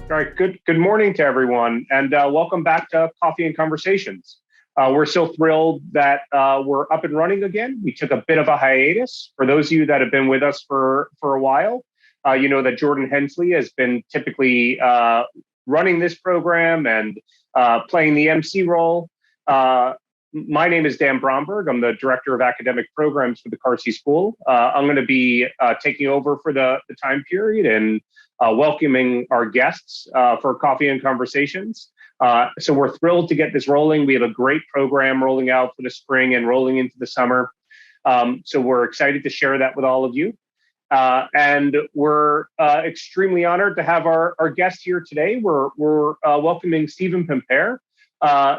All right, good morning to everyone, and welcome back to Coffee and Conversations. We're so thrilled that we're up and running again. We took a bit of a hiatus. For those of you that have been with us for a while, you know that Jordan Hensley has been typically running this program and playing the MC role. My name is Dan Bromberg. I'm the Director of Academic Programs for the Carsey School. I'm going to be taking over for the time period and welcoming our guests for Coffee and Conversations. So we're thrilled to get this rolling. We have a great program rolling out for the spring and rolling into the summer. So we're excited to share that with all of you. And we're extremely honored to have our guest here today. We're welcoming Stephen Pimpare.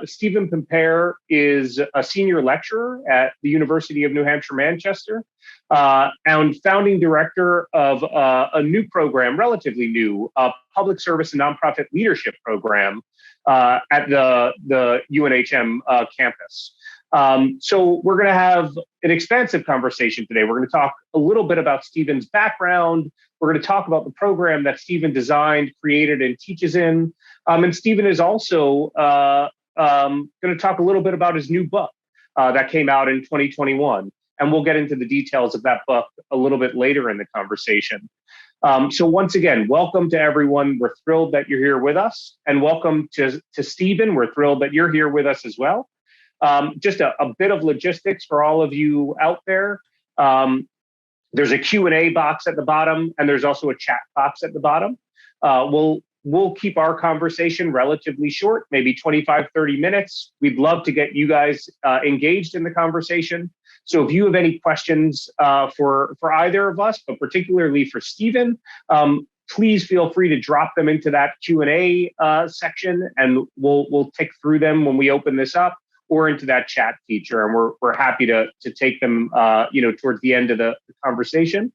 Stephen Pimpare is a senior lecturer at the University of New Hampshire, Manchester, and founding director of a new program, relatively new, public service and nonprofit leadership program at the UNHM campus. So we're going to have an expansive conversation today. We're going to talk a little bit about Stephen's background. We're going to talk about the program that Stephen designed, created, and teaches in. And Stephen is also going to talk a little bit about his new book that came out in 2021. And we'll get into the details of that book a little bit later in the conversation. So once again, welcome to everyone. We're thrilled that you're here with us. And welcome to Stephen. We're thrilled that you're here with us as well. Just a bit of logistics for all of you out there. There's a Q&A box at the bottom, and there's also a chat box at the bottom. We'll keep our conversation relatively short, maybe 25, 30 minutes. We'd love to get you guys engaged in the conversation. So if you have any questions for either of us, but particularly for Stephen, please feel free to drop them into that Q&A section, and we'll tick through them when we open this up, or into that chat feature, and we're happy to take them towards the end of the conversation.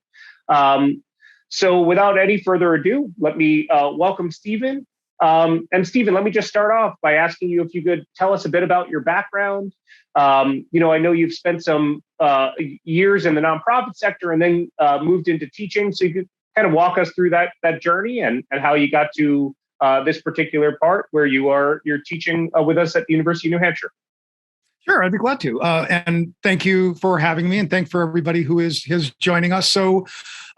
So without any further ado, let me welcome Stephen. And Stephen, let me just start off by asking you if you could tell us a bit about your background. I know you've spent some years in the nonprofit sector and then moved into teaching. So you could kind of walk us through that journey and how you got to this particular part where you're teaching with us at the University of New Hampshire. Sure, I'd be glad to. And thank you for having me, and thank for everybody who is joining us. So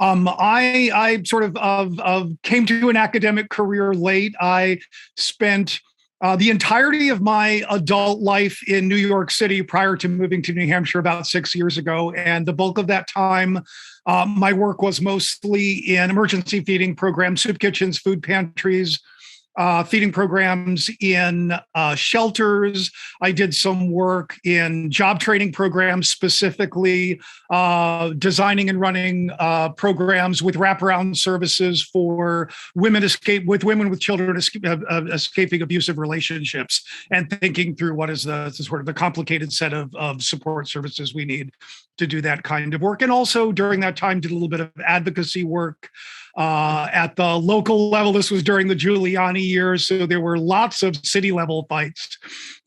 I sort of came to an academic career late. I spent the entirety of my adult life in New York City prior to moving to New Hampshire about 6 years ago. And the bulk of that time, my work was mostly in emergency feeding programs, soup kitchens, food pantries, feeding programs in shelters. I did some work in job training programs, specifically designing and running programs with wraparound services for women with children escaping abusive relationships, and thinking through what is the sort of the complicated set of support services we need to do that kind of work. And also during that time, did a little bit of advocacy work at the local level. This was during the Giuliani years, so there were lots of city level fights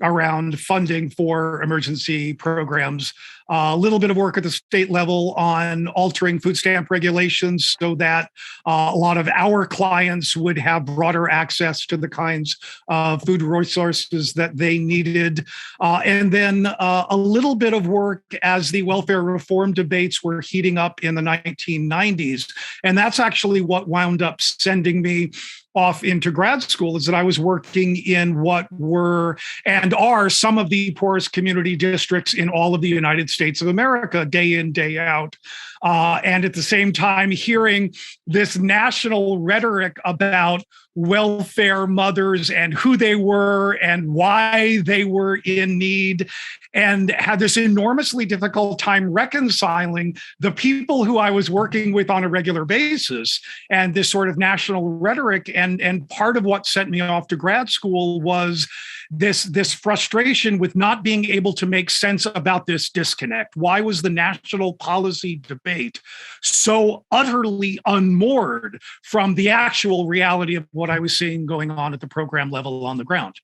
around funding for emergency programs. A little bit of work at the state level on altering food stamp regulations so that a lot of our clients would have broader access to the kinds of food resources that they needed. And then a little bit of work as the welfare reform debates were heating up in the 1990s. And that's actually what wound up sending me off into grad school, is that I was working in what were and are some of the poorest community districts in all of the United States of America, day in, day out. And at the same time, hearing this national rhetoric about welfare mothers and who they were and why they were in need, and had this enormously difficult time reconciling the people who I was working with on a regular basis and this sort of national rhetoric. And part of what sent me off to grad school was this frustration with not being able to make sense about this disconnect. Why was the national policy debate so utterly unmoored from the actual reality of what I was seeing going on at the program level on the ground?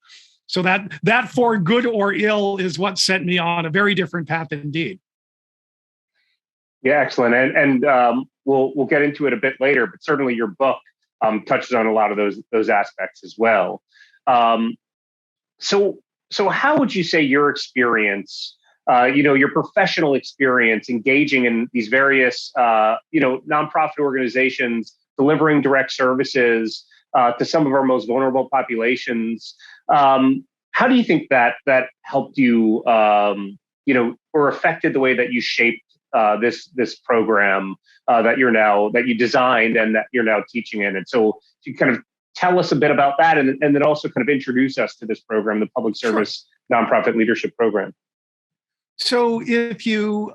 So that for good or ill is what sent me on a very different path indeed. Yeah, excellent. And we'll get into it a bit later, but certainly your book touches on a lot of those aspects as well. Um, so how would you say your experience, your professional experience engaging in these various, nonprofit organizations, delivering direct services to some of our most vulnerable populations, how do you think that helped you, or affected the way that you shaped this program that you designed and that you're now teaching in? And so you kind of tell us a bit about that, and then also kind of introduce us to this program, the Public Service Nonprofit Leadership Program. So if you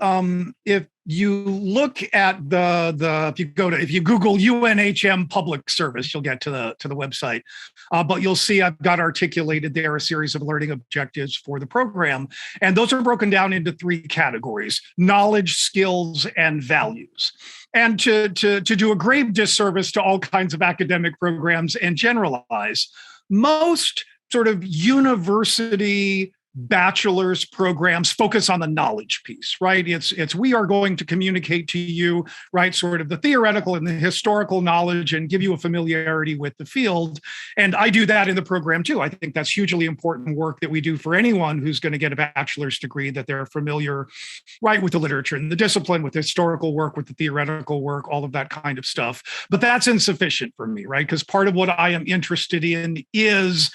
look at if you Google UNHM Public Service, you'll get to the website. But you'll see I've got articulated there a series of learning objectives for the program, and those are broken down into 3 categories: knowledge, skills, and values. And to do a grave disservice to all kinds of academic programs and generalize, most sort of university bachelor's programs focus on the knowledge piece, right? It's we are going to communicate to you, right, sort of the theoretical and the historical knowledge and give you a familiarity with the field. And I do that in the program too. I think that's hugely important work that we do for anyone who's going to get a bachelor's degree, that they're familiar, right, with the literature and the discipline, with the historical work, with the theoretical work, all of that kind of stuff. But that's insufficient for me, right? Because part of what I am interested in is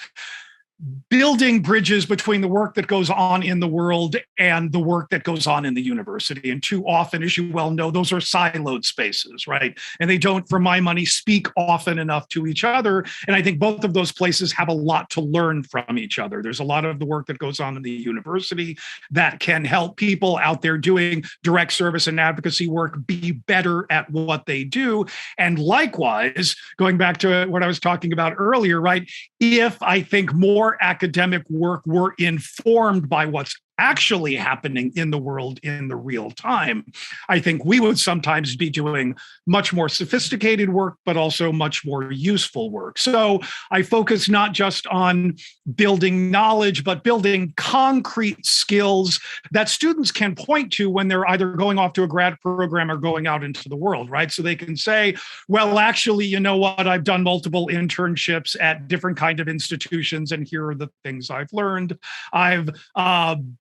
building bridges between the work that goes on in the world and the work that goes on in the university. And too often, as you well know, those are siloed spaces, right? And they don't, for my money, speak often enough to each other. And I think both of those places have a lot to learn from each other. There's a lot of the work that goes on in the university that can help people out there doing direct service and advocacy work be better at what they do. And likewise, going back to what I was talking about earlier, right? If I think more academic work were informed by what's actually happening in the world in the real time, I think we would sometimes be doing much more sophisticated work, but also much more useful work. So I focus not just on building knowledge, but building concrete skills that students can point to when they're either going off to a grad program or going out into the world, right? So they can say, well, actually, you know what? I've done multiple internships at different kind of institutions, and here are the things I've learned. I've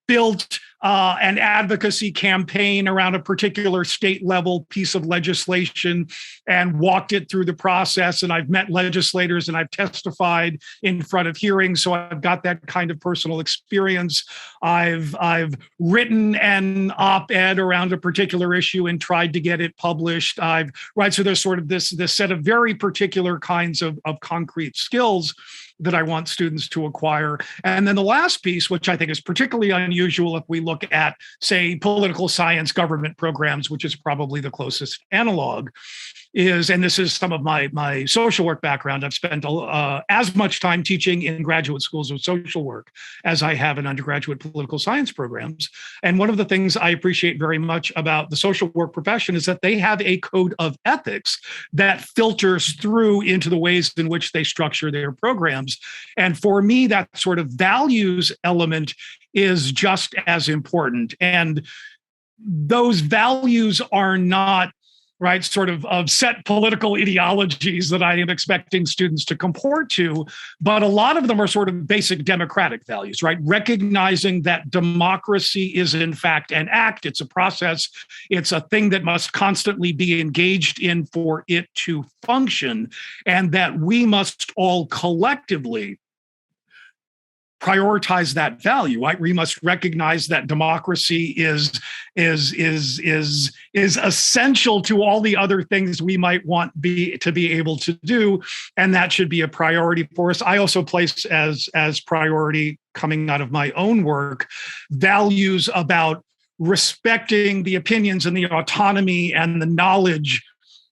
built an advocacy campaign around a particular state level piece of legislation and walked it through the process. And I've met legislators and I've testified in front of hearings. So I've got that kind of personal experience. I've written an op-ed around a particular issue and tried to get it published. So there's sort of this set of very particular kinds of concrete skills that I want students to acquire. And then the last piece, which I think is particularly unusual if we look at, say, political science government programs, which is probably the closest analog, is, and this is some of my social work background, I've spent as much time teaching in graduate schools of social work as I have in undergraduate political science programs. And one of the things I appreciate very much about the social work profession is that they have a code of ethics that filters through into the ways in which they structure their programs. And for me, that sort of values element is just as important. And those values are not, right, sort of set political ideologies that I am expecting students to comport to, but a lot of them are sort of basic democratic values, right? Recognizing that democracy is in fact an act, it's a process, it's a thing that must constantly be engaged in for it to function, and that we must all collectively prioritize that value, right? We must recognize that democracy is essential to all the other things we might want to be able to do, and that should be a priority for us. I also place as priority, coming out of my own work, values about respecting the opinions and the autonomy and the knowledge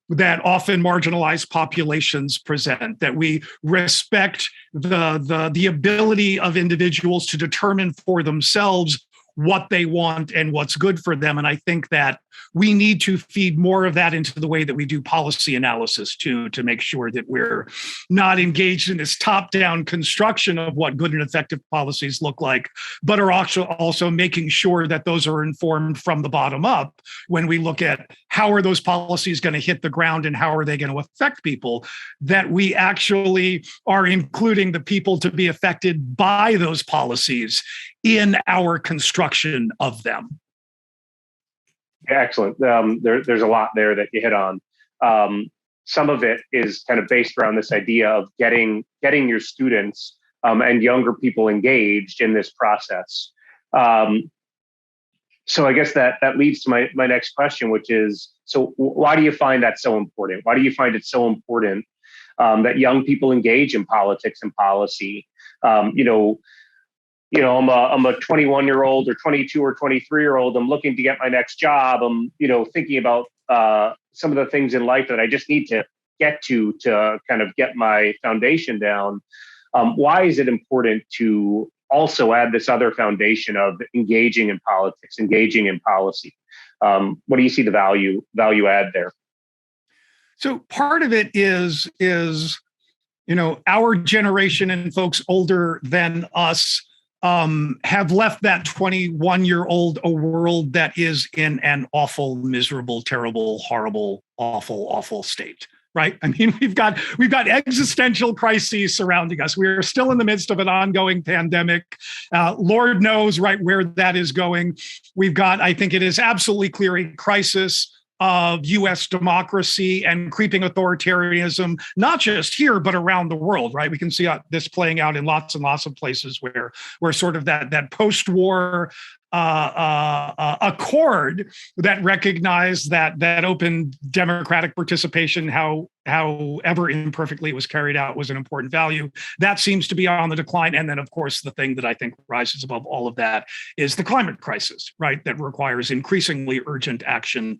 that often marginalized populations present, that we respect the ability of individuals to determine for themselves what they want and what's good for them. And I think that we need to feed more of that into the way that we do policy analysis too, to make sure that we're not engaged in this top-down construction of what good and effective policies look like, but are also making sure that those are informed from the bottom up when we look at how are those policies going to hit the ground and how are they going to affect people, that we actually are including the people to be affected by those policies in our construction of them. Excellent. There's a lot there that you hit on. Some of it is kind of based around this idea of getting your students and younger people engaged in this process. So I guess that leads to my next question, which is, so why do you find that so important? Why do you find it so important that young people engage in politics and policy? I'm a 21-year-old or 22 or 23-year-old. I'm looking to get my next job. I'm, thinking about some of the things in life that I just need to get to kind of get my foundation down. Why is it important to also add this other foundation of engaging in politics, engaging in policy? What do you see the value add there? So part of it is our generation and folks older than us have left that 21-year-old a world that is in an awful, miserable, terrible, horrible, awful state. Right. I mean, we've got existential crises surrounding us. We are still in the midst of an ongoing pandemic. Lord knows right where that is going. We've got, I think it is absolutely clear, a crisis of U.S. democracy and creeping authoritarianism, not just here, but around the world, right? We can see this playing out in lots and lots of places where sort of that post-war accord that recognized that open democratic participation, however imperfectly it was carried out, was an important value. That seems to be on the decline. And then, of course, the thing that I think rises above all of that is the climate crisis, right? That requires increasingly urgent action.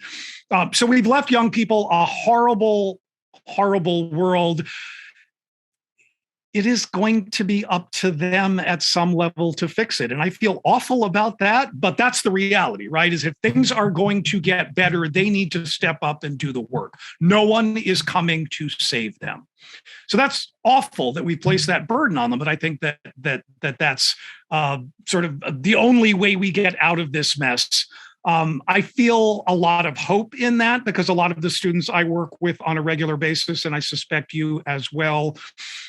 So we've left young people a horrible, horrible world. It is going to be up to them at some level to fix it. And I feel awful about that, but that's the reality, right? Is if things are going to get better, they need to step up and do the work. No one is coming to save them. So that's awful that we place that burden on them. But I think that's sort of the only way we get out of this mess. I feel a lot of hope in that because a lot of the students I work with on a regular basis, and I suspect you as well,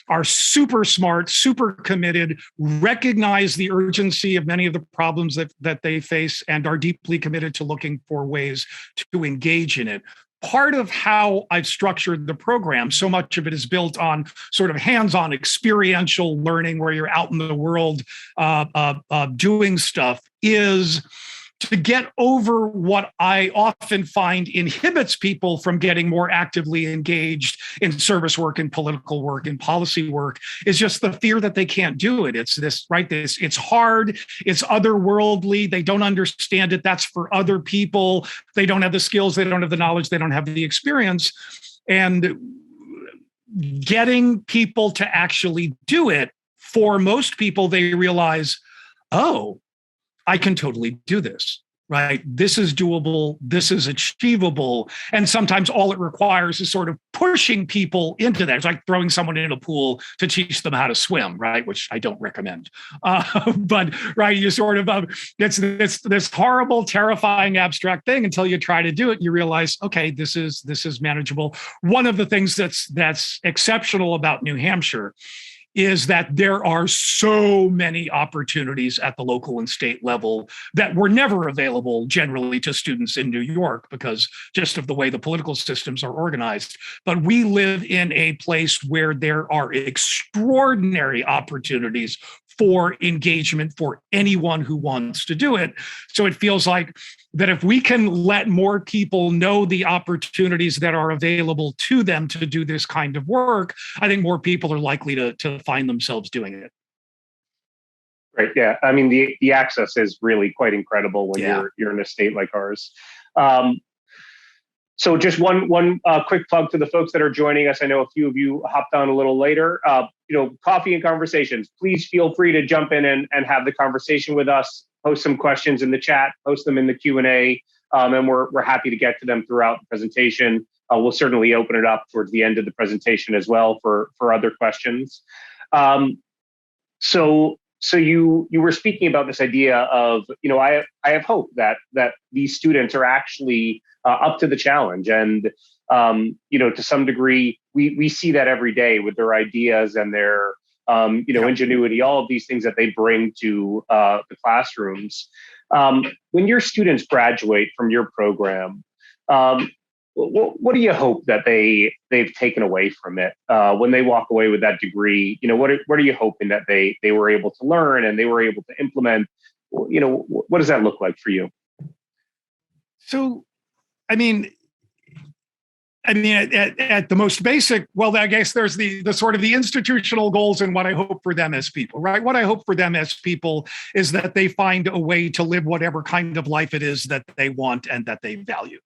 are super smart, super committed, recognize the urgency of many of the problems that they face, and are deeply committed to looking for ways to engage in it. Part of how I've structured the program, so much of it is built on sort of hands-on experiential learning where you're out in the world doing stuff, is to get over what I often find inhibits people from getting more actively engaged in service work and political work and policy work, is just the fear that they can't do it. It's this, right? It's hard. It's otherworldly. They don't understand it. That's for other people. They don't have the skills. They don't have the knowledge. They don't have the experience. And getting people to actually do it, for most people, they realize, oh, I can totally do this, right? This is doable. This is achievable. And sometimes all it requires is sort of pushing people into that. It's like throwing someone in a pool to teach them how to swim, right? Which I don't recommend. But right, you sort of, it's this horrible, terrifying, abstract thing until you try to do it. You realize, okay, this is manageable. One of the things that's exceptional about New Hampshire is that there are so many opportunities at the local and state level that were never available generally to students in New York because just of the way the political systems are organized. But we live in a place where there are extraordinary opportunities for engagement for anyone who wants to do it. So it feels like that if we can let more people know the opportunities that are available to them to do this kind of work, I think more people are likely to find themselves doing it. Right. Yeah. I mean, the access is really quite incredible when you're in a state like ours. So just one quick plug to the folks that are joining us. I know a few of you hopped on a little later. Coffee and Conversations. Please feel free to jump in and have the conversation with us. Post some questions in the chat. Post them in the Q&A. and we're happy to get to them throughout the presentation. We'll certainly open it up towards the end of the presentation as well for other questions. So you were speaking about this idea of, I have hope that these students are actually up to the challenge, and to some degree we see that every day with their ideas and their ingenuity, all of these things that they bring to the classrooms. When your students graduate from your program, what do you hope that they've taken away from it when they walk away with that degree? What are you hoping that they were able to learn and they were able to implement? What does that look like for you? So, I mean, at the most basic, well, I guess there's the sort of the institutional goals and what I hope for them as people, right? What I hope for them as people is that they find a way to live whatever kind of life it is that they want and that they value.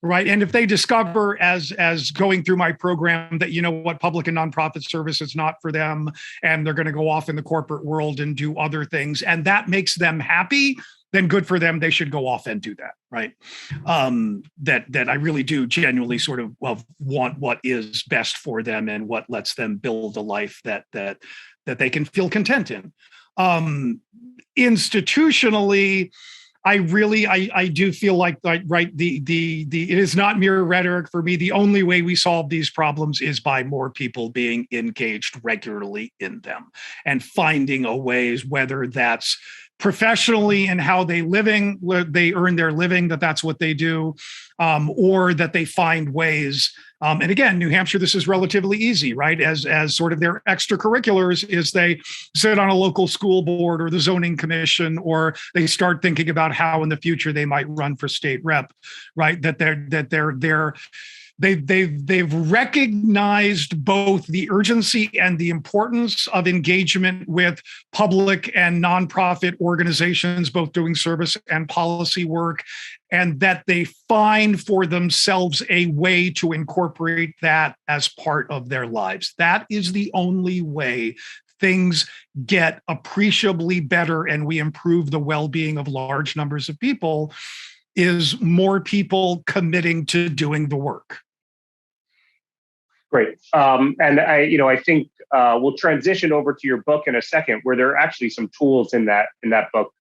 Right. And if they discover as going through my program that, what public and nonprofit service is not for them, and they're going to go off in the corporate world and do other things, and that makes them happy, then good for them. They should go off and do that. Right. That I really do genuinely sort of want what is best for them and what lets them build a life that they can feel content in. Institutionally, I do feel like right. It is not mere rhetoric for me. The only way we solve these problems is by more people being engaged regularly in them and finding a ways, whether that's professionally and how they earn their living, that's what they do, or that they find ways. And again, New Hampshire, this is relatively easy, right? As sort of their extracurriculars is they sit on a local school board or the zoning commission, or they start thinking about how in the future they might run for state rep, right? They've recognized both the urgency and the importance of engagement with public and nonprofit organizations, both doing service and policy work, and that they find for themselves a way to incorporate that as part of their lives. That is the only way things get appreciably better and we improve the well-being of large numbers of people, is more people committing to doing the work. Great. And I think we'll transition over to your book in a second, where there are actually some tools in that book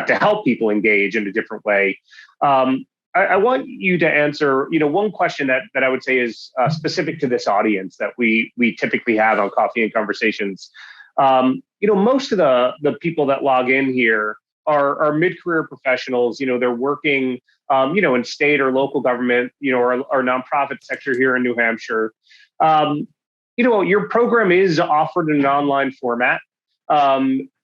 to help people engage in a different way. I want you to answer, one question that I would say is specific to this audience that we typically have on Coffee and Conversations. Most of the people that log in here are mid-career professionals. They're working, in state or local government, or nonprofit sector here in New Hampshire. Your program is offered in an online format.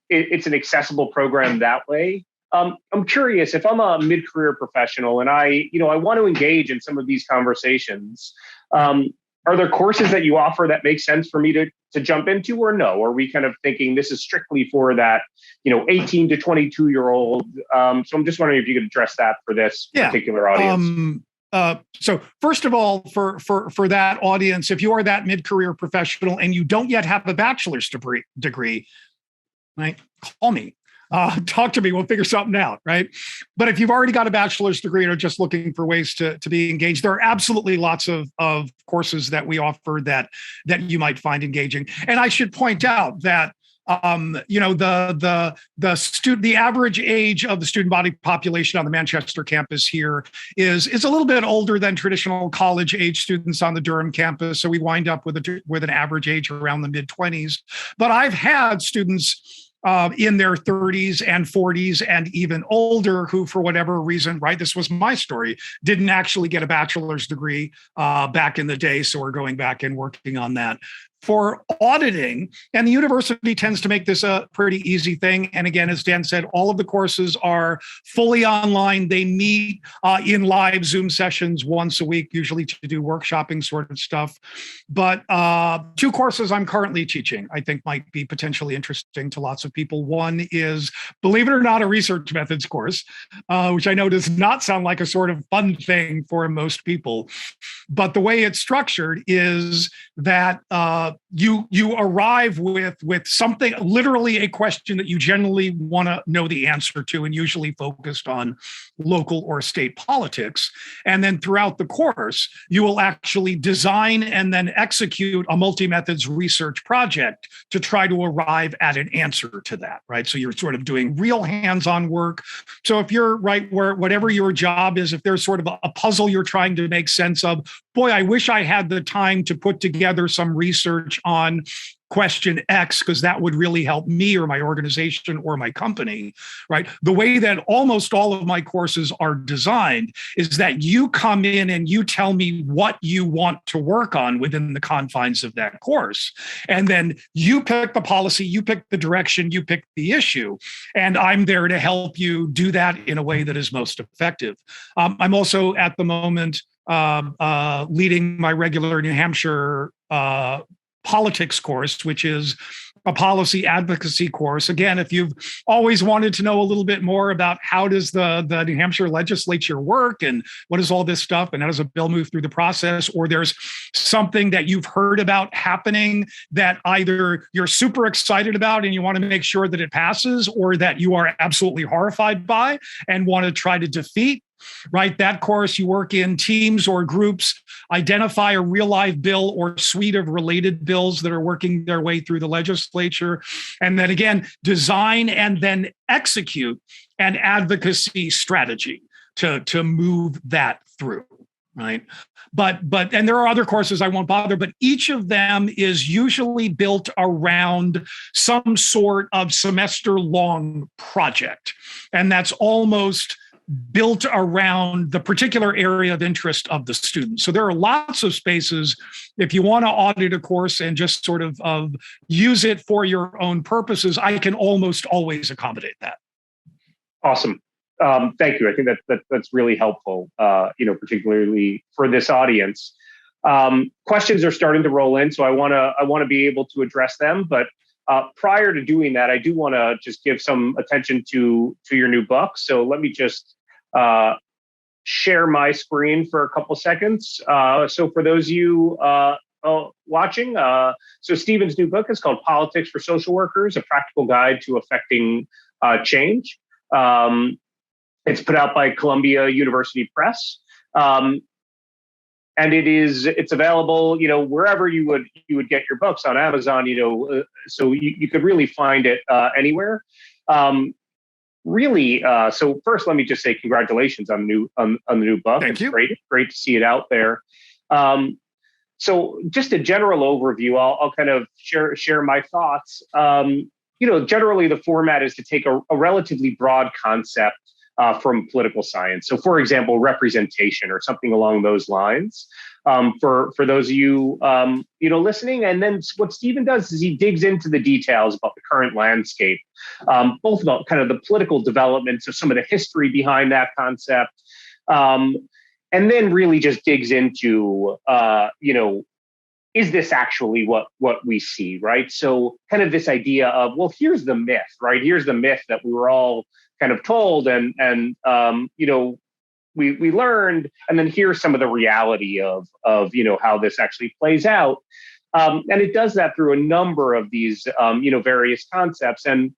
It's an accessible program that way. I'm curious, if I'm a mid-career professional and I want to engage in some of these conversations, are there courses that you offer that make sense for me to jump into, or no? Are we kind of thinking this is strictly for that, 18 to 22-year-old? So I'm just wondering if you could address that for this particular audience. So first of all, for that audience, if you are that mid-career professional and you don't yet have a bachelor's degree, right, call me. Talk to me. We'll figure something out, right? But if you've already got a bachelor's degree and are just looking for ways to be engaged, there are absolutely lots of courses that we offer that you might find engaging. And I should point out that the average age of the student body population on the Manchester campus here is a little bit older than traditional college age students on the Durham campus. So we wind up with an average age around the mid-20s. But I've had students in their 30s and 40s and even older who, for whatever reason, right, this was my story, didn't actually get a bachelor's degree back in the day. So we're going back and working on that. For auditing, and the university tends to make this a pretty easy thing. And again, as Dan said, all of the courses are fully online. They meet in live Zoom sessions once a week, usually to do workshopping sort of stuff. But two courses I'm currently teaching, I think might be potentially interesting to lots of people. One is, believe it or not, a research methods course, which I know does not sound like a sort of fun thing for most people. But the way it's structured is that you arrive with something, literally a question that you generally want to know the answer to, and usually focused on local or state politics. And then throughout the course, you will actually design and then execute a multi-methods research project to try to arrive at an answer to that, right? So you're sort of doing real hands-on work. So if you're right where whatever your job is, if there's sort of a puzzle you're trying to make sense of, boy, I wish I had the time to put together some research on question X, because that would really help me or my organization or my company, right? The way that almost all of my courses are designed is that you come in and you tell me what you want to work on within the confines of that course. And then you pick the policy, you pick the direction, you pick the issue. And I'm there to help you do that in a way that is most effective. I'm also at the moment leading my regular New Hampshire politics course, which is a policy advocacy course. Again, if you've always wanted to know a little bit more about how does the New Hampshire legislature work and what is all this stuff and how does a bill move through the process, or there's something that you've heard about happening that either you're super excited about and you want to make sure that it passes, or that you are absolutely horrified by and want to try to defeat, right? That course, you work in teams or groups, identify a real live bill or suite of related bills that are working their way through the legislature, and then again, design and then execute an advocacy strategy to move that through, right? But and there are other courses I won't bother, but each of them is usually built around some sort of semester-long project, and that's almost built around the particular area of interest of the student. So there are lots of spaces if you want to audit a course and just sort of use it for your own purposes. I can almost always accommodate that. Awesome. Thank you. I think that's really helpful, particularly for this audience. Questions are starting to roll in, so I want to be able to address them. But prior to doing that, I do want to just give some attention to your new book. So let me just share my screen for a couple seconds. So for those of you watching, so Stephen's new book is called Politics for Social Workers, A Practical Guide to Effecting Change. It's put out by Columbia University Press. And it's available, wherever you would get your books, on Amazon, so you could really find it anywhere. So first, let me just say congratulations on the new book. Thank you. Great to see it out there. So just a general overview, I'll kind of share my thoughts. Generally the format is to take a relatively broad concept from political science. So, for example, representation or something along those lines. For those of you listening, and then what Stephen does is he digs into the details about the current landscape, both about kind of the political developments of some of the history behind that concept, and then really just digs into is this actually what we see, right? So, kind of this idea of, well, here's the myth, right? Here's the myth that we were all kind of told, and we learned, and then here's some of the reality of how this actually plays out, and it does that through a number of these various concepts. And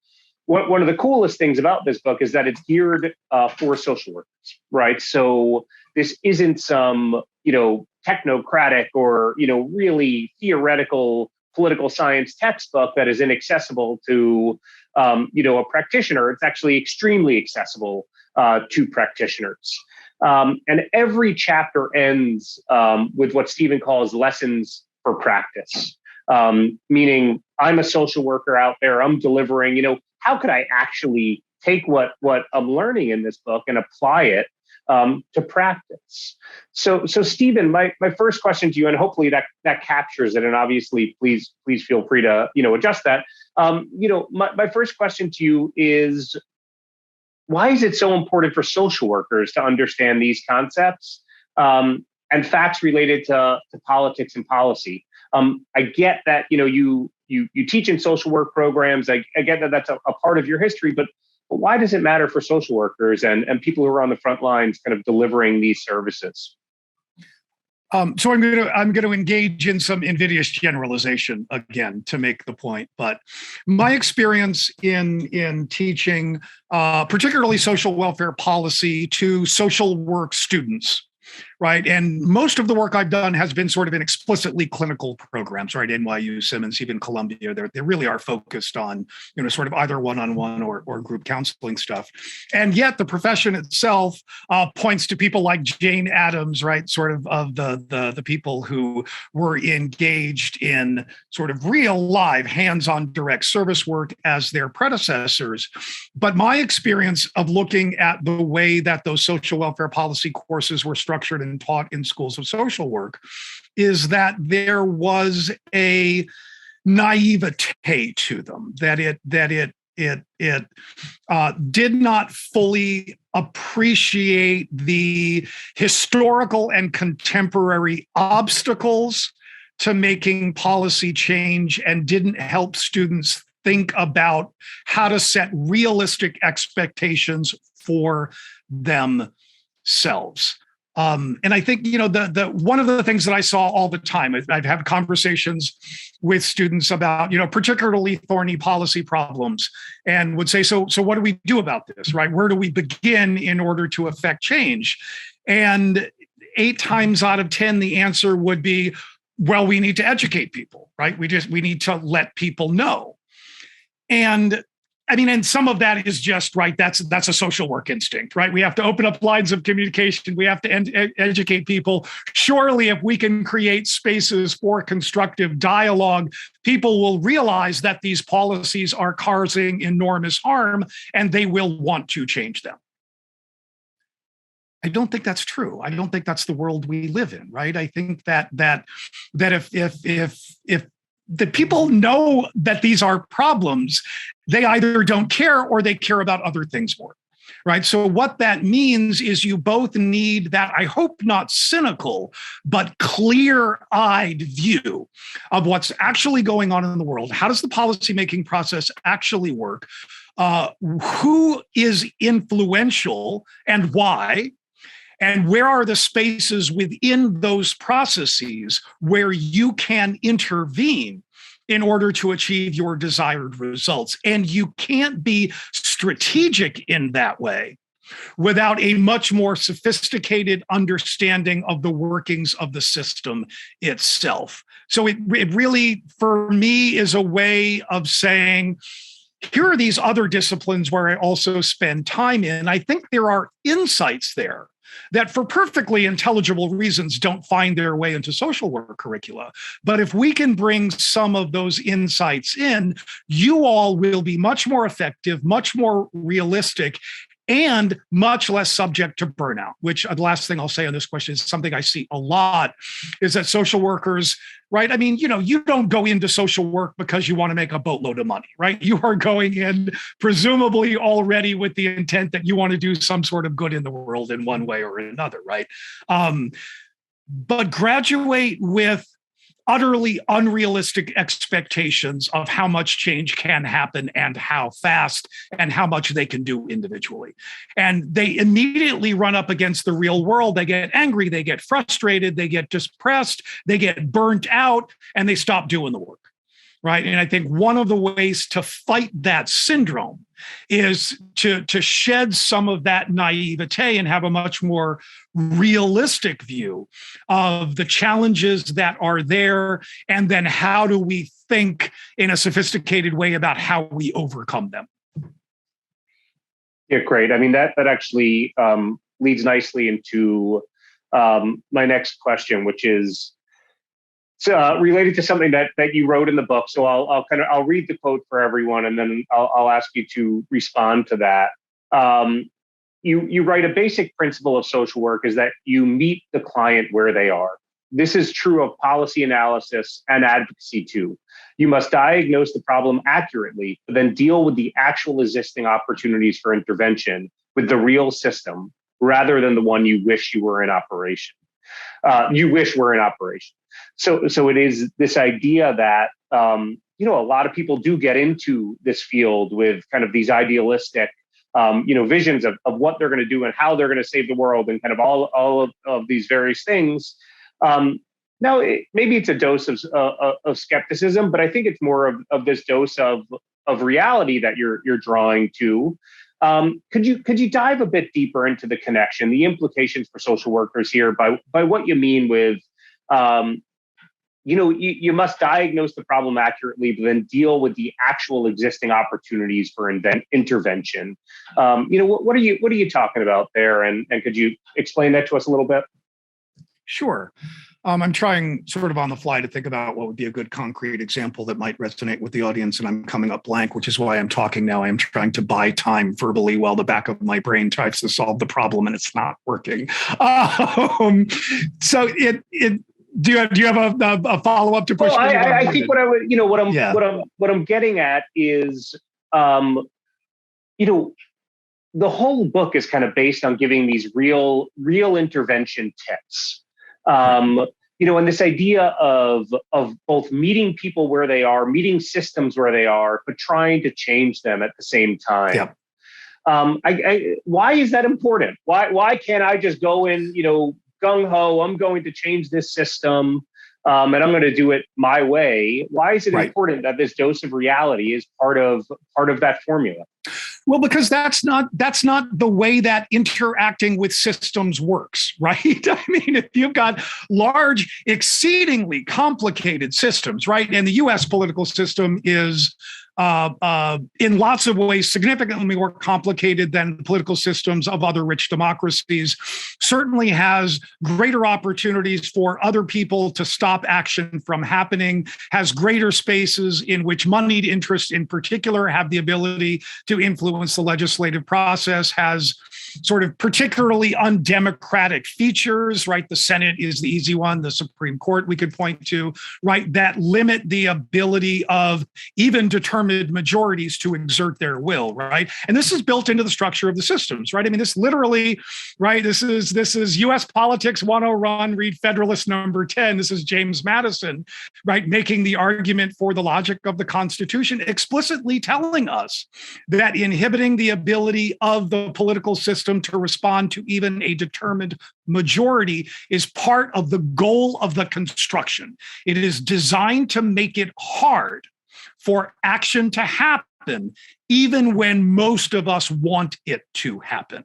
one of the coolest things about this book is that it's geared for social workers, right? So this isn't some technocratic or really theoretical political science textbook that is inaccessible to a practitioner. It's actually extremely accessible to practitioners. And every chapter ends with what Stephen calls lessons for practice, meaning I'm a social worker out there, I'm delivering, how could I actually take what I'm learning in this book and apply it to practice? So Stephen, my first question to you, and hopefully that captures it, and obviously please feel free to adjust that. My first question to you is, why is it so important for social workers to understand these concepts and facts related to politics and policy? I get that you teach in social work programs. I get that that's a part of your history, but why does it matter for social workers and people who are on the front lines kind of delivering these services? So I'm going to engage in some invidious generalization again to make the point. But my experience in teaching, particularly social welfare policy, to social work students, right? And most of the work I've done has been sort of in explicitly clinical programs, right? NYU, Simmons, even Columbia, they really are focused on, sort of either one-on-one or group counseling stuff. And yet the profession itself points to people like Jane Addams, right? Sort of the people who were engaged in sort of real live hands-on direct service work as their predecessors. But my experience of looking at the way that those social welfare policy courses were structured and taught in schools of social work is that there was a naivete to them, that it did not fully appreciate the historical and contemporary obstacles to making policy change, and didn't help students think about how to set realistic expectations for themselves. And I think, the one of the things that I saw all the time, I've had conversations with students about, particularly thorny policy problems, and would say, so what do we do about this, right? Where do we begin in order to affect change? And 8 times out of 10, the answer would be, well, we need to educate people, right? We need to let people know. And and some of that is just, right, that's a social work instinct, right? We have to open up lines of communication. We have to educate people. Surely, if we can create spaces for constructive dialogue, people will realize that these policies are causing enormous harm, and they will want to change them. I don't think that's true. I don't think that's the world we live in, right? I think that if the people know that these are problems, they either don't care or they care about other things more, right? So what that means is you both need that, I hope not cynical, but clear-eyed view of what's actually going on in the world. How does the policymaking process actually work? Who is influential and why? And where are the spaces within those processes where you can intervene in order to achieve your desired results? And you can't be strategic in that way without a much more sophisticated understanding of the workings of the system itself. So it really, for me, is a way of saying, here are these other disciplines where I also spend time in. I think there are insights there that, for perfectly intelligible reasons, don't find their way into social work curricula. But if we can bring some of those insights in, you all will be much more effective, much more realistic, and much less subject to burnout, which the last thing I'll say on this question is something I see a lot, is that social workers, right? You don't go into social work because you want to make a boatload of money, right? You are going in presumably already with the intent that you want to do some sort of good in the world in one way or another, right? But graduate with utterly unrealistic expectations of how much change can happen and how fast and how much they can do individually. And they immediately run up against the real world. They get angry, they get frustrated, they get depressed, they get burnt out, and they stop doing the work, right? And I think one of the ways to fight that syndrome is to shed some of that naivete and have a much more realistic view of the challenges that are there, and then how do we think in a sophisticated way about how we overcome them. Yeah, great. That actually leads nicely into my next question, which is related to something that you wrote in the book. So I'll read the quote for everyone, and then I'll ask you to respond to that. You write, a basic principle of social work is that you meet the client where they are. This is true of policy analysis and advocacy too. You must diagnose the problem accurately, but then deal with the actual existing opportunities for intervention with the real system, rather than the one you wish you were in operation. So it is this idea that a lot of people do get into this field with kind of these idealistic visions of what they're going to do and how they're going to save the world and kind of all of these various things. Now, maybe it's a dose of skepticism, but I think it's more of this dose of reality that you're drawing to. Could you dive a bit deeper into the connection, the implications for social workers here by what you mean with, you must diagnose the problem accurately, but then deal with the actual existing opportunities for intervention. What are you talking about there? And could you explain that to us a little bit? Sure. I'm trying sort of on the fly to think about what would be a good concrete example that might resonate with the audience, and I'm coming up blank, which is why I'm talking now. I'm trying to buy time verbally while the back of my brain tries to solve the problem, and it's not working. So do you have a follow up to push? Well, I think what I would, what I'm getting at is, the whole book is kind of based on giving these real intervention tips. And this idea of both meeting people where they are, meeting systems where they are, but trying to change them at the same time. Yeah. Why is that important? Why can't I just go in, gung ho? I'm going to change this system, and I'm going to do it my way. Why is it important that this dose of reality is part of that formula? Well, because that's not the way that interacting with systems works, right? I mean, if you've got large, exceedingly complicated systems, right? And the US political system is in lots of ways significantly more complicated than the political systems of other rich democracies, certainly has greater opportunities for other people to stop action from happening, has greater spaces in which moneyed interests in particular have the ability to influence the legislative process, has sort of particularly undemocratic features, right? The Senate is the easy one, the Supreme Court we could point to, right? That limit the ability of even determined majorities to exert their will, right? And this is built into the structure of the systems, right? I mean, this literally, right? This is US Politics 101, read Federalist number 10. This is James Madison, right? Making the argument for the logic of the Constitution, explicitly telling us that inhibiting the ability of the political system to respond to even a determined majority is part of the goal of the construction. It is designed to make it hard for action to happen, even when most of us want it to happen.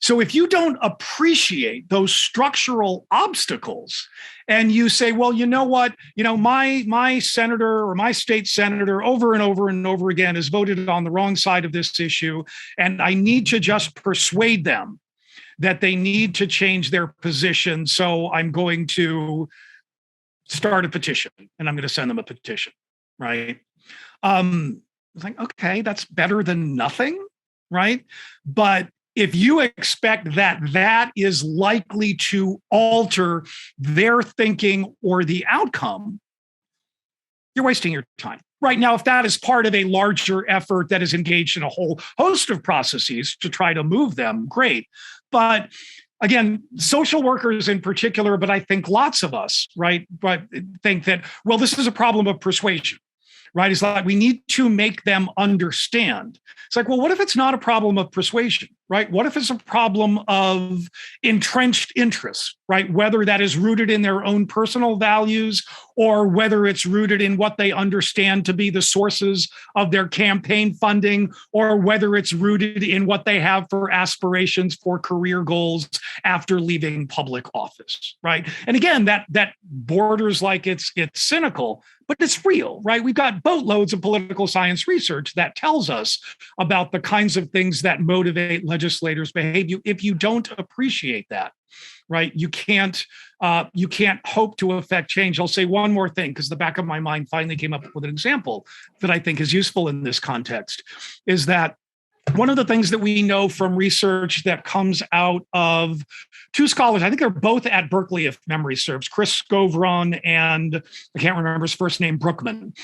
So if you don't appreciate those structural obstacles and you say, well, you know what, my senator or my state senator over and over and over again has voted on the wrong side of this issue, and I need to just persuade them that they need to change their position. So I'm going to start a petition and I'm going to send them a petition, right? It's like, okay, that's better than nothing, right? But if you expect that is likely to alter their thinking or the outcome, you're wasting your time. Right now, if that is part of a larger effort that is engaged in a whole host of processes to try to move them, great. But again, social workers in particular, but I think lots of us, right, but think that, well, this is a problem of persuasion. Right? It's like we need to make them understand. It's like, well, what if it's not a problem of persuasion, right? What if it's a problem of entrenched interests, right? Whether that is rooted in their own personal values or whether it's rooted in what they understand to be the sources of their campaign funding, or whether it's rooted in what they have for aspirations for career goals after leaving public office, right? And again, that borders like it's cynical, but it's real, right? We've got boatloads of political science research that tells us about the kinds of things that motivate legislators' behavior. If you don't appreciate that, right, you can't hope to affect change. I'll say one more thing, because the back of my mind finally came up with an example that I think is useful in this context, is that one of the things that we know from research that comes out of two scholars, I think they're both at Berkeley, if memory serves, Chris Skovron and I can't remember his first name, Brookman,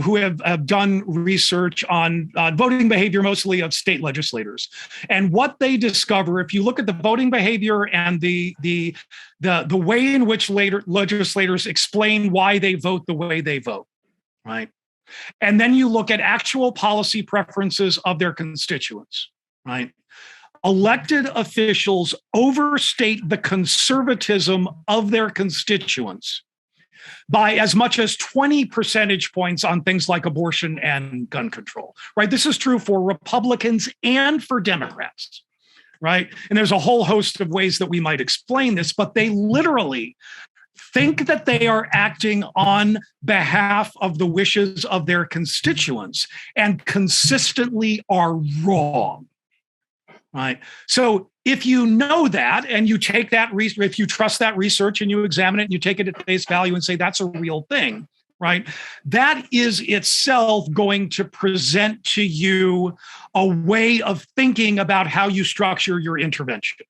who have done research on voting behavior, mostly of state legislators. And what they discover, if you look at the voting behavior and the way in which legislators explain why they vote the way they vote, right? And then you look at actual policy preferences of their constituents, right? elected officials overstate the conservatism of their constituents by as much as 20 percentage points on things like abortion and gun control, right? This is true for Republicans and for Democrats, right? And there's a whole host of ways that we might explain this, but they literally think that they are acting on behalf of the wishes of their constituents and consistently are wrong, right? So if you know that and you take that, if you trust that research and you examine it and you take it at face value and say that's a real thing, right? That is itself going to present to you a way of thinking about how you structure your intervention,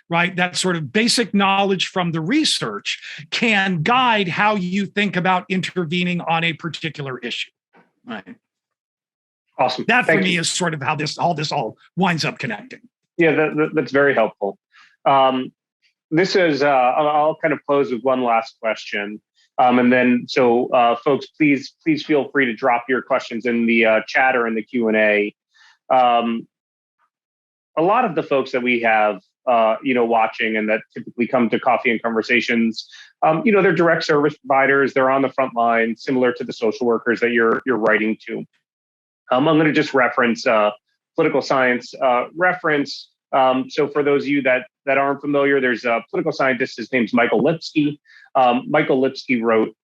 right? That sort of basic knowledge from the research can guide how you think about intervening on a particular issue, right? Awesome. That for me is sort of how this all winds up connecting. Yeah, that's very helpful. This is, I'll kind of close with one last question. And then, so folks, please feel free to drop your questions in the chat or in the Q&A. A lot of the folks that we have, watching and that typically come to Coffee and Conversations, they're direct service providers. They're on the front line, similar to the social workers that you're writing to. I'm going to just reference political science reference. So for those of you that aren't familiar, there's a political scientist. His name's Michael Lipsky. Michael Lipsky wrote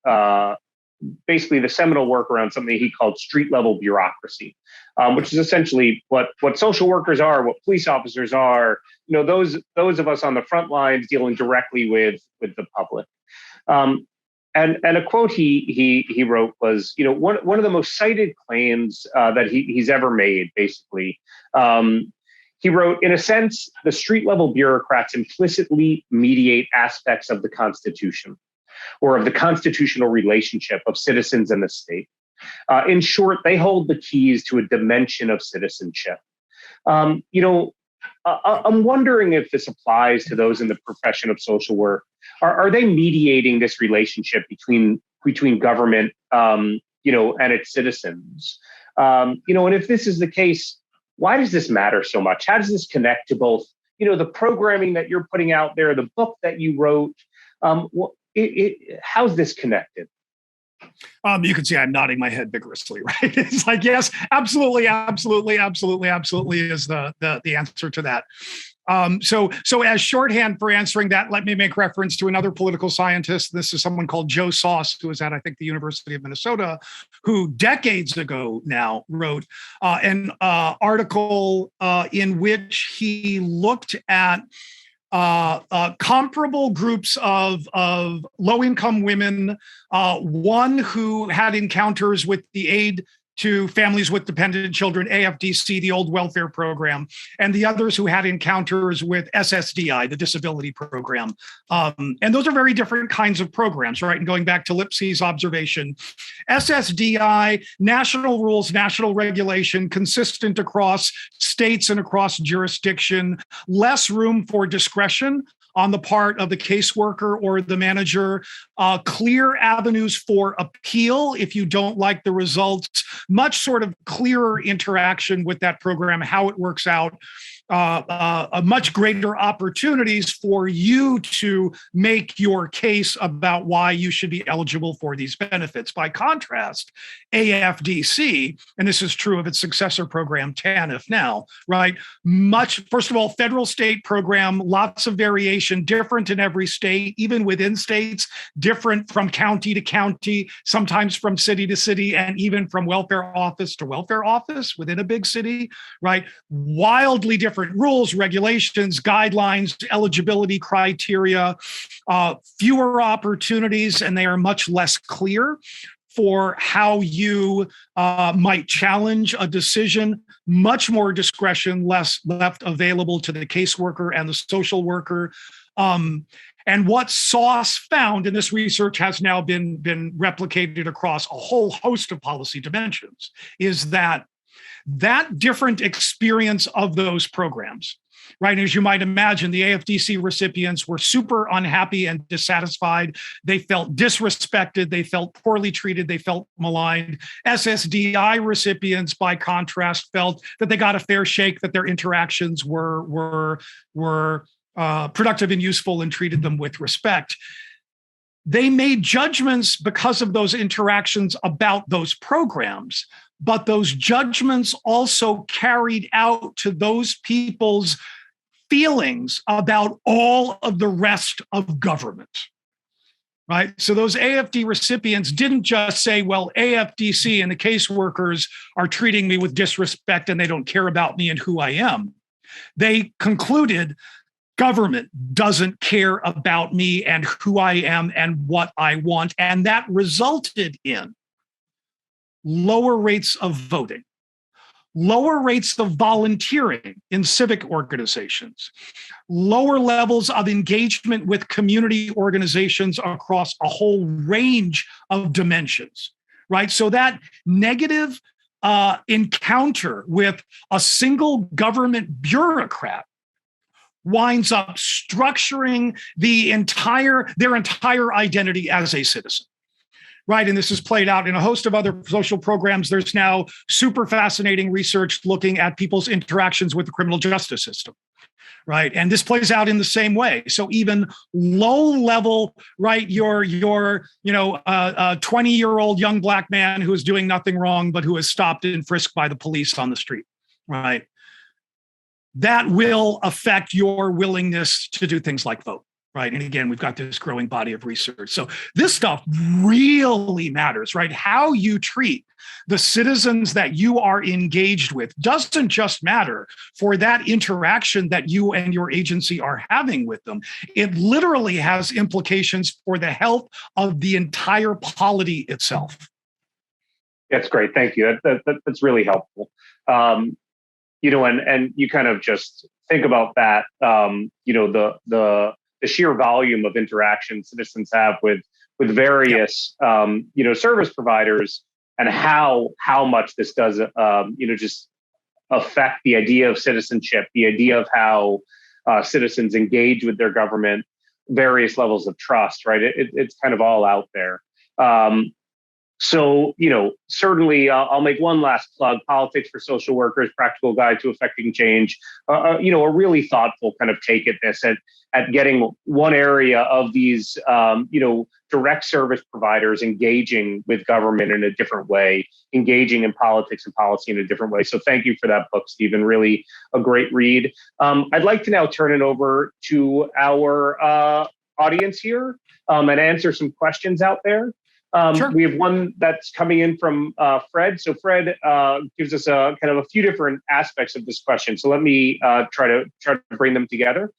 basically the seminal work around something he called street level bureaucracy, which is essentially what social workers are, what police officers are. Those of us on the front lines dealing directly with the public. And a quote he wrote was, one of the most cited claims that he's ever made, basically. He wrote, in a sense, the street level bureaucrats implicitly mediate aspects of the Constitution or of the constitutional relationship of citizens and the state. In short, they hold the keys to a dimension of citizenship. I'm wondering if this applies to those in the profession of social work. Are they mediating this relationship between government, and its citizens? And if this is the case, why does this matter so much? How does this connect to both, the programming that you're putting out there, the book that you wrote? How's this connected? You can see I'm nodding my head vigorously, right? It's like, yes, absolutely, absolutely, absolutely, absolutely is the answer to that. So as shorthand for answering that, let me make reference to another political scientist. This is someone called Joe Sauce, who is at, I think, the University of Minnesota, who decades ago now wrote an article in which he looked at comparable groups of low-income women, one who had encounters with the Aid to Families with Dependent Children, AFDC, the old welfare program, and the others who had encounters with SSDI, the disability program. And those are very different kinds of programs, right? And going back to Lipsky's observation, SSDI, national rules, national regulation, consistent across states and across jurisdiction, less room for discretion on the part of the caseworker or the manager, clear avenues for appeal if you don't like the results, much sort of clearer interaction with that program, how it works out, a much greater opportunities for you to make your case about why you should be eligible for these benefits. By contrast, AFDC, and this is true of its successor program, TANF now, right? First of all, federal state program, lots of variation, different in every state, even within states, different from county to county, sometimes from city to city, and even from welfare office to welfare office within a big city, right? Wildly different rules, regulations, guidelines, eligibility criteria, fewer opportunities, and they are much less clear for how you might challenge a decision, much more discretion, less left available to the caseworker and the social worker. And what Sauce found, and this research has now been replicated across a whole host of policy dimensions, is that different experience of those programs right? And as you might imagine, the AFDC recipients were super unhappy and dissatisfied. They felt disrespected. They felt poorly treated. They felt maligned. SSDI recipients, by contrast, felt that they got a fair shake, that their interactions were productive and useful and treated them with respect. They made judgments because of those interactions about those programs, but those judgments also carried out to those people's feelings about all of the rest of government, right? So those AFD recipients didn't just say, well, AFDC and the caseworkers are treating me with disrespect and they don't care about me and who I am. They concluded government doesn't care about me and who I am and what I want. And that resulted in lower rates of voting, lower rates of volunteering in civic organizations, lower levels of engagement with community organizations across a whole range of dimensions, right? So that negative encounter with a single government bureaucrat winds up structuring their entire identity as a citizen, right? And this is played out in a host of other social programs. There's now super fascinating research looking at people's interactions with the criminal justice system, right? And this plays out in the same way. So even low level, right? Your 20-year-old young Black man who is doing nothing wrong, but who is stopped and frisked by the police on the street, right? That will affect your willingness to do things like vote, right? And again, we've got this growing body of research. So this stuff really matters, right? How you treat the citizens that you are engaged with doesn't just matter for that interaction that you and your agency are having with them. It literally has implications for the health of the entire polity itself. That's great. Thank you. That's really helpful. And you kind of just think about that, the sheer volume of interaction citizens have with various, service providers, and how much this does, just affect the idea of citizenship, the idea of how citizens engage with their government, various levels of trust, right? It's kind of all out there. So, certainly I'll make one last plug: Politics for Social Workers, Practical Guide to Effecting Change, a really thoughtful kind of take at this, at getting one area of these, direct service providers engaging with government in a different way, engaging in politics and policy in a different way. So thank you for that book, Stephen. Really a great read. I'd like to now turn it over to our audience here and answer some questions out there. Sure. We have one that's coming in from Fred. So Fred gives us a kind of a few different aspects of this question. So let me try to bring them together.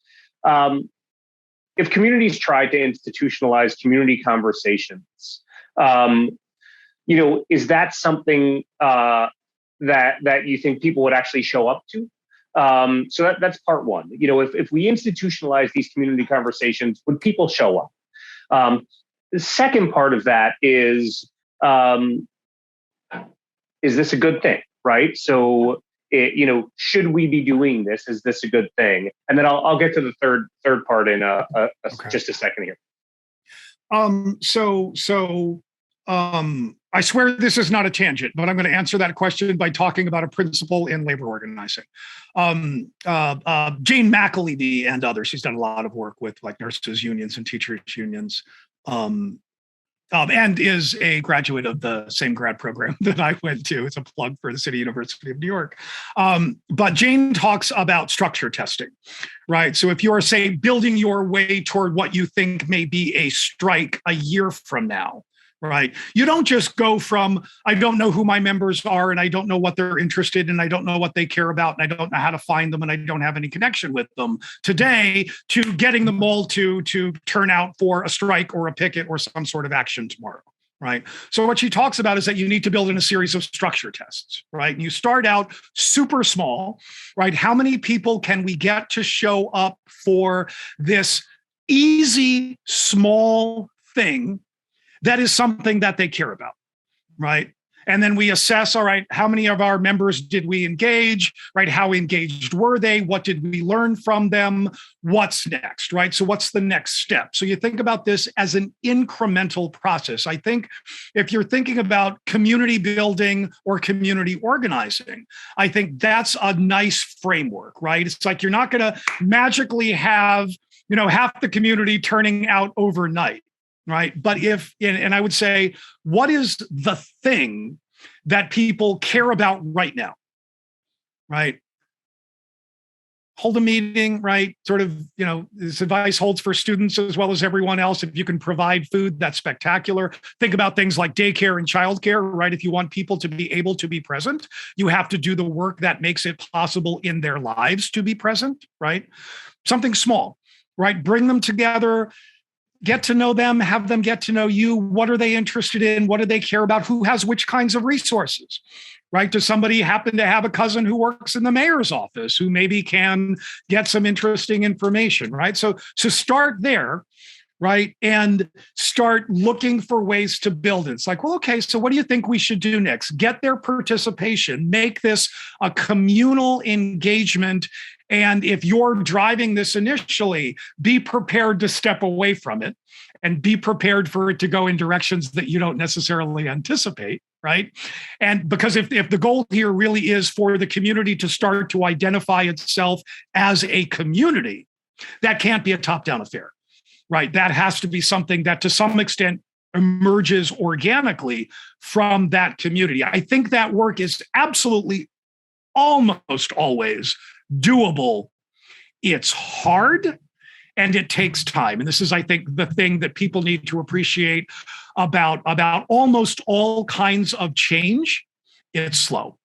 If communities tried to institutionalize community conversations, is that something that you think people would actually show up to? So that's part one. If we institutionalize these community conversations, would people show up? The second part of that is this a good thing, right? So, should we be doing this? Is this a good thing? And then I'll get to the third part in just a second here. I swear this is not a tangent, but I'm going to answer that question by talking about a principle in labor organizing. Jane McAlevey and others, she's done a lot of work with like nurses unions and teachers unions. And is a graduate of the same grad program that I went to. It's a plug for the City University of New York. But Jane talks about structure testing, right? So if you are, say, building your way toward what you think may be a strike a year from now, right? You don't just go from, I don't know who my members are and I don't know what they're interested in, I don't know what they care about, and I don't know how to find them, and I don't have any connection with them today, to getting them all to turn out for a strike or a picket or some sort of action tomorrow, right? So what she talks about is that you need to build in a series of structure tests, right? And you start out super small, right? How many people can we get to show up for this easy, small thing that is something that they care about, right? And then we assess, all right, how many of our members did we engage, right? How engaged were they? What did we learn from them? What's next, right? So what's the next step? So you think about this as an incremental process. I think if you're thinking about community building or community organizing, I think that's a nice framework, right? It's like you're not going to magically have, half the community turning out overnight. Right. But and I would say, what is the thing that people care about right now? Right. Hold a meeting, right? Sort of, this advice holds for students as well as everyone else. If you can provide food, that's spectacular. Think about things like daycare and childcare, right? If you want people to be able to be present, you have to do the work that makes it possible in their lives to be present, right? Something small, right? Bring them together. Get to know them, have them get to know you. What are they interested in? What do they care about? Who has which kinds of resources, right? Does somebody happen to have a cousin who works in the mayor's office who maybe can get some interesting information, right? So start there, right? And start looking for ways to build it. It's like, well, okay, so what do you think we should do next? Get their participation, make this a communal engagement. And if you're driving this initially, be prepared to step away from it and be prepared for it to go in directions that you don't necessarily anticipate, right? And because if the goal here really is for the community to start to identify itself as a community, that can't be a top-down affair, right? That has to be something that to some extent emerges organically from that community. I think that work is absolutely almost always doable. It's hard and it takes time. And this is, I think, the thing that people need to appreciate about almost all kinds of change. It's slow,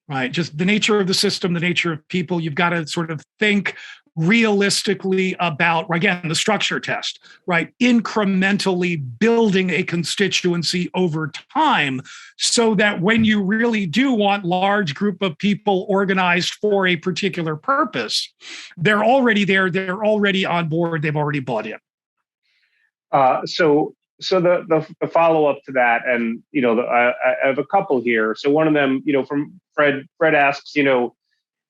right? Just the nature of the system, the nature of people. You've got to sort of think realistically about, again, the structure test, right? Incrementally building a constituency over time so that when you really do want large group of people organized for a particular purpose, they're already there, they're already on board, they've already bought in. So the follow up to that, and I have a couple here. So one of them, from Fred asks,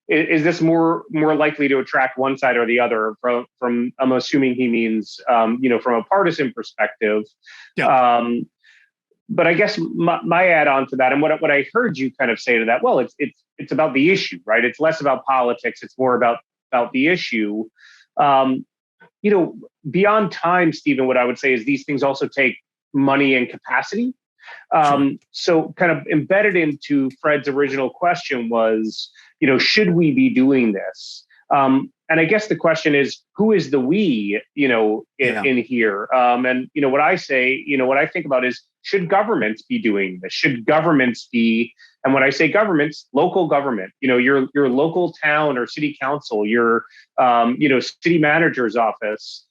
is this more likely to attract one side or the other? From I'm assuming he means, from a partisan perspective. Yeah. But I guess my add on to that, and what I heard you kind of say to that, well, it's about the issue, right? It's less about politics. It's more about the issue. Beyond time, Stephen, what I would say is these things also take money and capacity. Sure. So kind of embedded into Fred's original question was, should we be doing this? And I guess the question is, who is the we, in here? And, what I say, what I think about is, should governments be doing this? Should governments be, and when I say governments, local government, your local town or city council, your, city manager's office,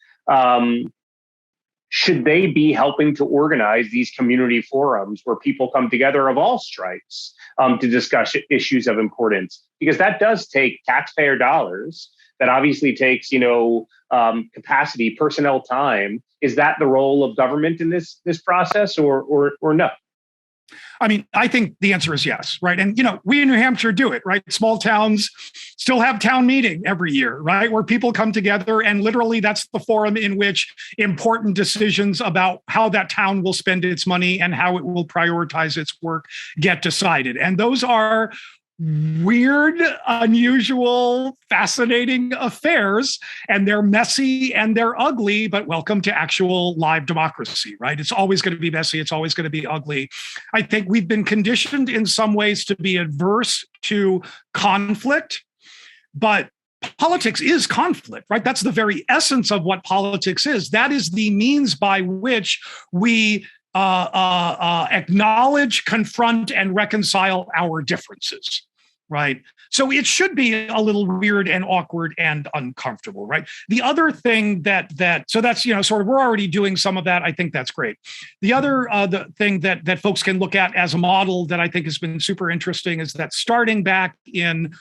should they be helping to organize these community forums where people come together of all stripes to discuss issues of importance? Because that does take taxpayer dollars. That obviously takes, capacity, personnel time. Is that the role of government in this process, or no? I mean, I think the answer is yes, right? And, we in New Hampshire do it, right? Small towns still have town meeting every year, right? Where people come together and literally that's the forum in which important decisions about how that town will spend its money and how it will prioritize its work get decided. And those are weird, unusual, fascinating affairs, and they're messy and they're ugly, but welcome to actual live democracy, right? It's always going to be messy. It's always going to be ugly. I think we've been conditioned in some ways to be adverse to conflict, but politics is conflict, right? That's the very essence of what politics is. That is the means by which we acknowledge, confront, and reconcile our differences, right? So it should be a little weird and awkward and uncomfortable, right? The other thing so that's, sort of, we're already doing some of that. I think that's great. The other the thing that folks can look at as a model that I think has been super interesting is that starting back in,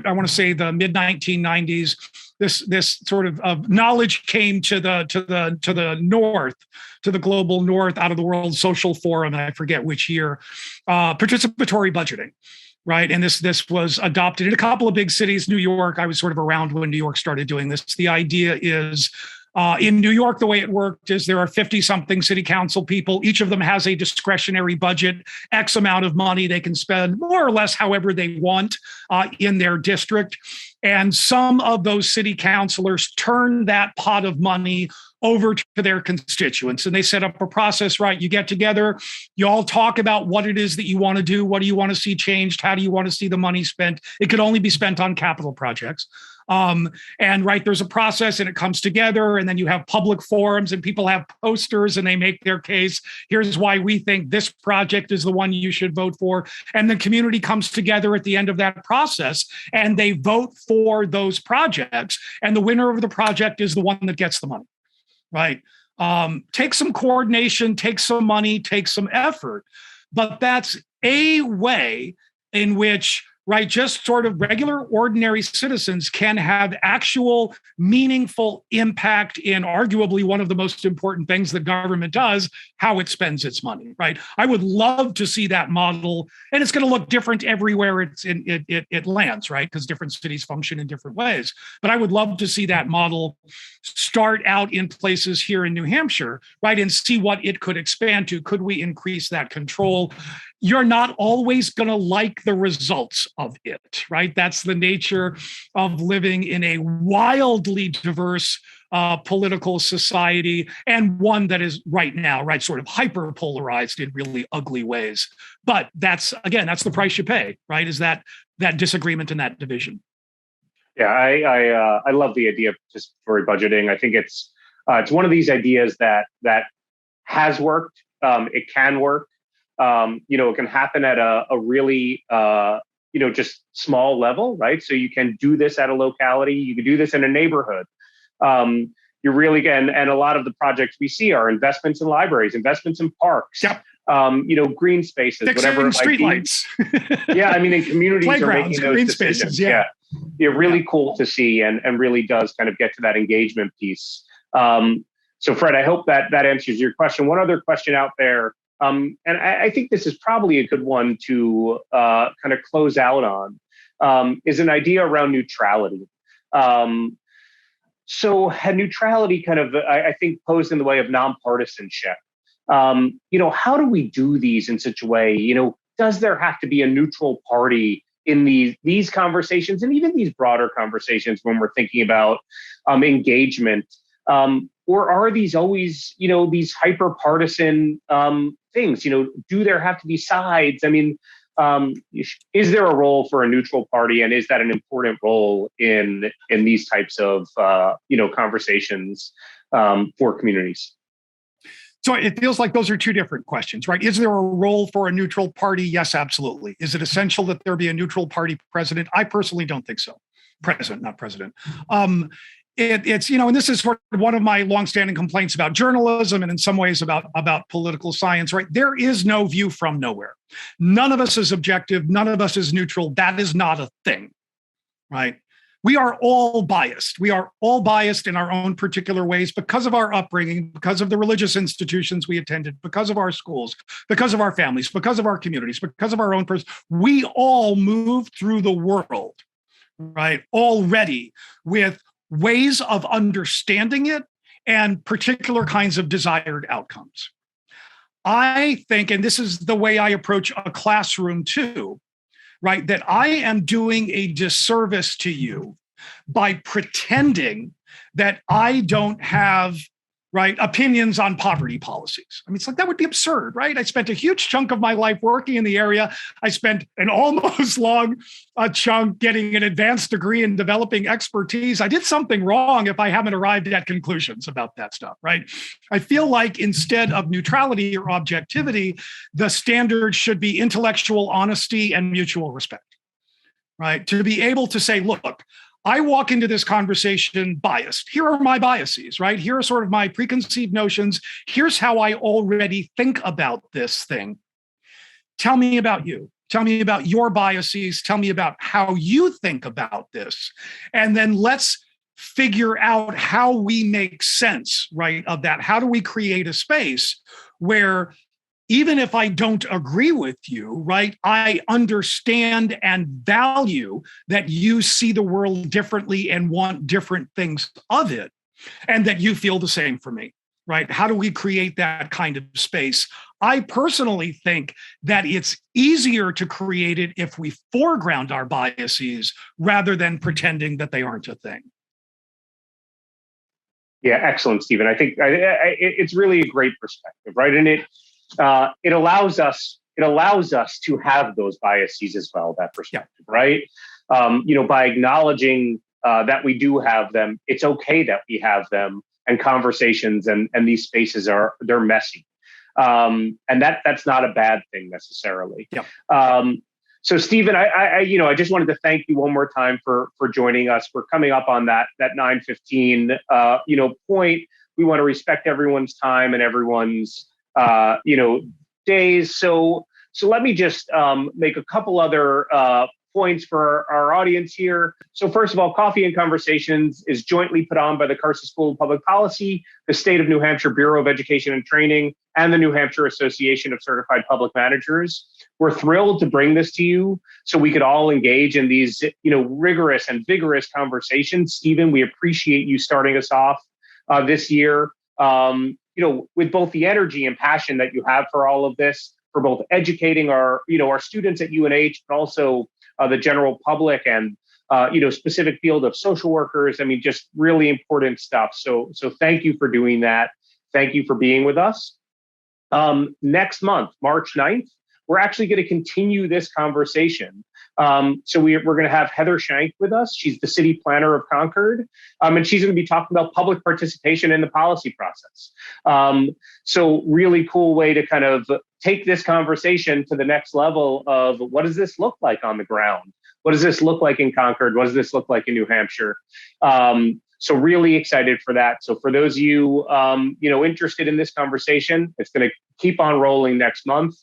I want to say the mid-1990s, this sort of knowledge came to the north, to the global north, out of the World Social Forum, and I forget which year, participatory budgeting. Right. And this was adopted in a couple of big cities. New York, I was sort of around when New York started doing this. The idea is in New York, the way it worked is there are 50-something city council people. Each of them has a discretionary budget, X amount of money they can spend more or less however they want in their district. And some of those city councilors turn that pot of money over to their constituents. And they set up a process, right? You get together, you all talk about what it is that you want to do. What do you want to see changed? How do you want to see the money spent? It could only be spent on capital projects. And right, there's a process and it comes together, and then you have public forums and people have posters and they make their case. Here's why we think this project is the one you should vote for. And the community comes together at the end of that process and they vote for those projects. And the winner of the project is the one that gets the money, right? Takes some coordination, takes some money, takes some effort, but that's a way in which, right, just sort of regular, ordinary citizens can have actual, meaningful impact in arguably one of the most important things that government does, how it spends its money, right? I would love to see that model, and it's going to look different everywhere it lands, right? Because different cities function in different ways. But I would love to see that model start out in places here in New Hampshire, right, and see what it could expand to. Could we increase that control? You're not always going to like the results of it, right? That's the nature of living in a wildly diverse political society, and one that is right now, right, sort of hyper polarized in really ugly ways. But that's the price you pay, right? Is that disagreement and that division. Yeah, I love the idea of participatory budgeting. I think it's one of these ideas that has worked. It can work. It can happen at a really, just small level, right? So you can do this at a locality. You can do this in a neighborhood. You really can. And a lot of the projects we see are investments in libraries, investments in parks, yep. Green spaces, fixing whatever. Streetlights. Yeah, I mean, in communities are making those green decisions. Spaces, yeah. Really cool to see, and really does kind of get to that engagement piece. So, Fred, I hope that answers your question. One other question out there. And I think this is probably a good one to kind of close out on, is an idea around neutrality. So neutrality kind of, I think, posed in the way of nonpartisanship. How do we do these in such a way? Does there have to be a neutral party in these conversations and even these broader conversations when we're thinking about engagement? Or are these always, these hyper partisan things? Do there have to be sides? I mean, is there a role for a neutral party, and is that an important role in these types of conversations for communities? So it feels like those are two different questions, right? Is there a role for a neutral party? Yes, absolutely. Is it essential that there be a neutral party president? I personally don't think so. President, not president. It's and this is sort of one of my longstanding complaints about journalism, and in some ways about political science, right? There is no view from nowhere. None of us is objective. None of us is neutral. That is not a thing, right? We are all biased. We are all biased in our own particular ways because of our upbringing, because of the religious institutions we attended, because of our schools, because of our families, because of our communities, because of our own person. We all move through the world, right, already with ways of understanding it and particular kinds of desired outcomes. I think, and this is the way I approach a classroom too, right, that I am doing a disservice to you by pretending that I don't have, right, opinions on poverty policies. I mean, it's like, that would be absurd, right? I spent a huge chunk of my life working in the area. I spent an almost long chunk getting an advanced degree in developing expertise. I did something wrong if I haven't arrived at conclusions about that stuff, right? I feel like instead of neutrality or objectivity, the standard should be intellectual honesty and mutual respect, right? To be able to say, look, I walk into this conversation biased. Here are my biases, right? Here are sort of my preconceived notions. Here's how I already think about this thing. Tell me about you. Tell me about your biases. Tell me about how you think about this. And then let's figure out how we make sense, right, of that. How do we create a space where even if I don't agree with you, right, I understand and value that you see the world differently and want different things of it, and that you feel the same for me, right? How do we create that kind of space? I personally think that it's easier to create it if we foreground our biases rather than pretending that they aren't a thing. Yeah, excellent, Stephen. I think it's really a great perspective, right? And it allows us to have those biases as well. That perspective, right? By acknowledging that we do have them, it's okay that we have them, and conversations and these spaces they're messy, and that's not a bad thing necessarily. Yeah. So, Stephen, I just wanted to thank you one more time for joining us. We're coming up on that 9:15 point. We want to respect everyone's time and everyone's days. So let me just make a couple other points for our audience here. So first of all, Coffee and Conversations is jointly put on by the Carsey School of Public Policy, the State of New Hampshire Bureau of Education and Training, and the New Hampshire Association of Certified Public Managers. We're thrilled to bring this to you so we could all engage in these, rigorous and vigorous conversations. Stephen, we appreciate you starting us off this year, with both the energy and passion that you have for all of this, for both educating our students at UNH, but also the general public and, specific field of social workers. I mean, just really important stuff. So thank you for doing that. Thank you for being with us. Next month, March 9th, we're actually going to continue this conversation. So we're going to have Heather Shank with us. She's the city planner of Concord, and she's going to be talking about public participation in the policy process. So really cool way to kind of take this conversation to the next level of what does this look like on the ground? What does this look like in Concord? What does this look like in New Hampshire? So really excited for that. So for those of you, interested in this conversation, it's going to keep on rolling next month.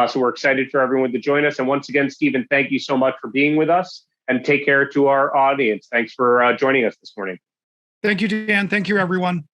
So we're excited for everyone to join us. And once again, Stephen, thank you so much for being with us, and take care to our audience. Thanks for joining us this morning. Thank you, Dan. Thank you, everyone.